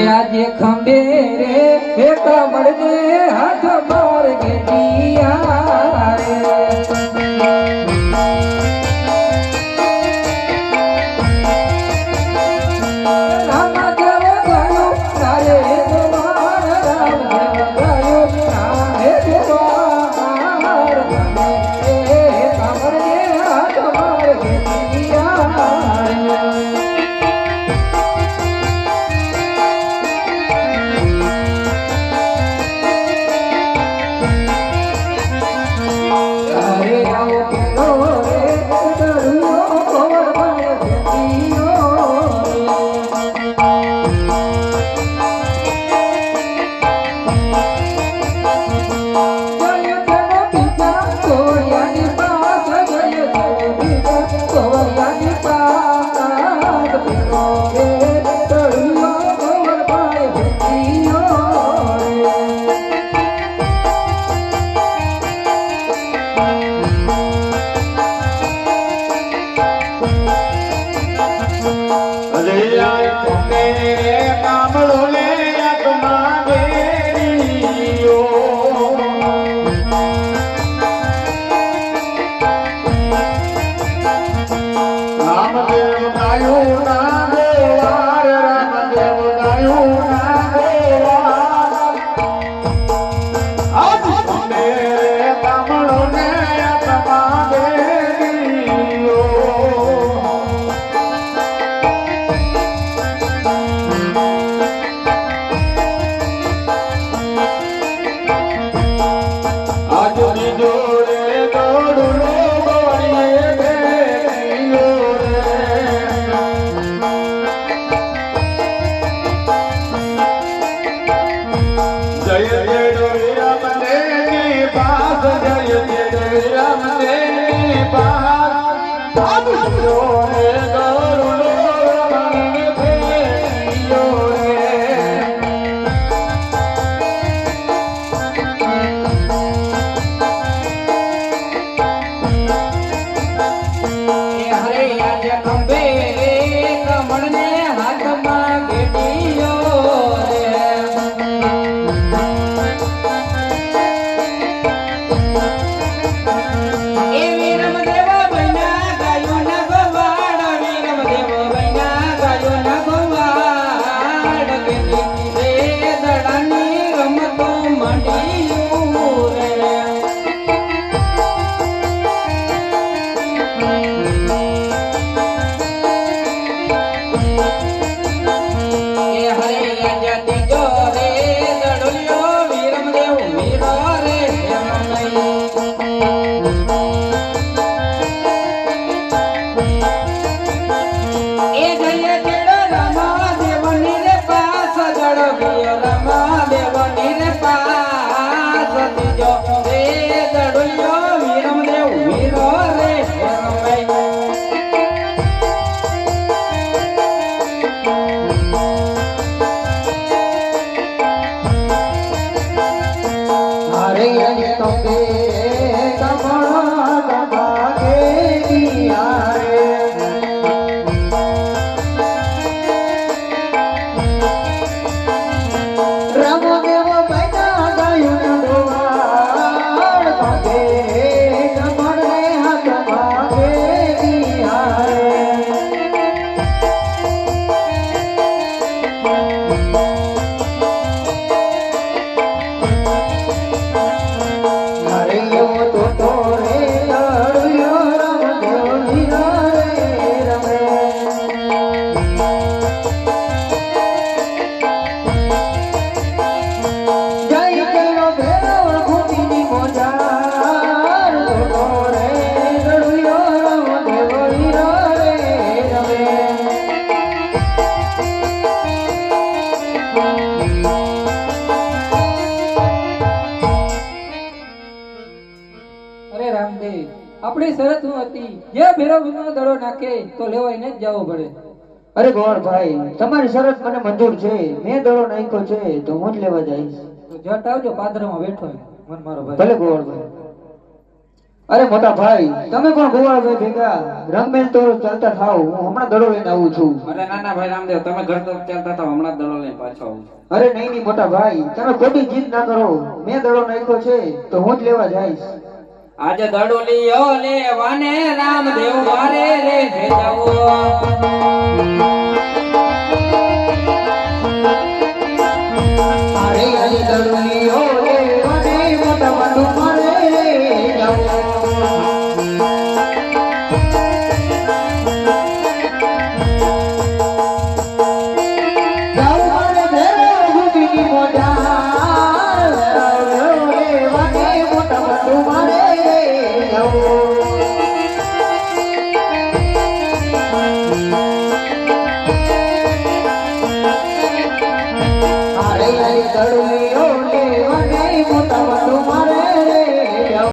આજે ખંભે રે હે કમળ ને હાથ માર ગેડિયા રે આપણી શરત શું હતી જે ભેરવનો દડો નાખે તો લેવાઈને જ જવો પડે અરે ગોળ ભાઈ તમારી શરત મને મંજૂર છે મેં દડો નાખ્યો છે તો હું જ લેવા જઈશ તો જટ આવજો પાદરમાં બેઠો મન મારો ભાઈ ભલે ગોળ ભાઈ અરે મોટા ભાઈ તમે પણ ગોવાળભાઈ ભેગા રંગમેલ તો ચાલતા થાવ હું હમણાં દડો લઈને આવું છું. અરે નાના ભાઈ રામદેવ તમે ઘર તો ચાલતા હતા હમણાં જ દડો લઈને પાછો આવું છું. અરે નહીં નહીં મોટા ભાઈ તમે ખોટી જીદ ના કરો મેં દડો નાખ્યો છે તો હું જ લેવા જઈશ. આજે દડો લીયો લેવાને રામદેવ મારે રે ભેજાવો અરે આજે દડો લીયો લેવાને મોટા બાટુ મારે જાઓ. જાઓ મારે ભેરો ભૂમિની મોઢા લેવાને મોટા બાટુ મારે જાઓ.